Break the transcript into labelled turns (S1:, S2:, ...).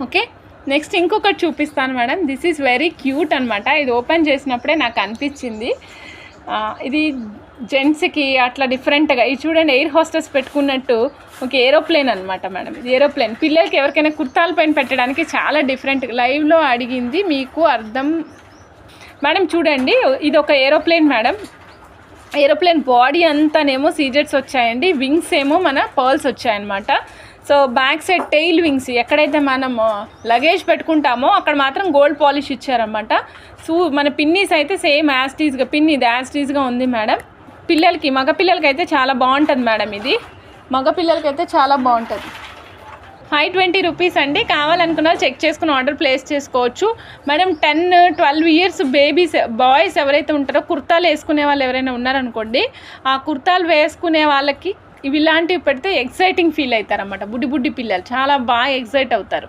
S1: Okay, next ఇంకొకటి చూపిస్తాను madam. This is very cute అనమాట. ఇది ఓపెన్ చేసినప్పుడే నాకు అనిపించింది. ఇది జెంట్స్కి అట్లా డిఫరెంట్గా, ఇది చూడండి ఎయిర్ హోస్టెస్ పెట్టుకున్నట్టు ఒక ఏరోప్లేన్ అనమాట మేడం. ఇది ఏరోప్లేన్ పిల్లలకి ఎవరికైనా కుర్తాల పైన పెట్టడానికి చాలా డిఫరెంట్. లైవ్లో అడిగింది మీకు అర్థం మేడం. చూడండి ఇది ఒక ఏరోప్లేన్ మేడం. ఏరోప్లేన్ బాడీ అంతానేమో సీజెట్స్ వచ్చాయండి, వింగ్స్ ఏమో మన పర్ల్స్ వచ్చాయన్నమాట. So back side tail wings ఎక్కడైతే మనం లగేజ్ పెట్టుకుంటామో అక్కడ మాత్రం గోల్డ్ పాలిష్ ఇచ్చారనమాట. సో మన పిన్నీస్ అయితే సేమ్ యాస్టీస్గా, పిన్ ఇది యాస్టీస్గా ఉంది మేడం. పిల్లలకి, మగ పిల్లలకి అయితే చాలా బాగుంటుంది మేడం. ఇది మగ పిల్లలకి అయితే చాలా బాగుంటుంది. 520 రూపీస్ అండి. కావాలనుకున్నా చెక్ చేసుకుని ఆర్డర్ ప్లేస్ చేసుకోవచ్చు మేడం. 10-12 ఇయర్స్ బేబీస్, బాయ్స్ ఎవరైతే ఉంటారో కుర్తాలు వేసుకునే వాళ్ళు ఎవరైనా ఉన్నారనుకోండి, ఆ కుర్తాలు వేసుకునే వాళ్ళకి ఇవి ఇలాంటివి పెడితే ఎక్సైటింగ్ ఫీల్ అవుతారన్నమాట. బుడ్డి పిల్లలు చాలా బాగా ఎక్సైట్ అవుతారు.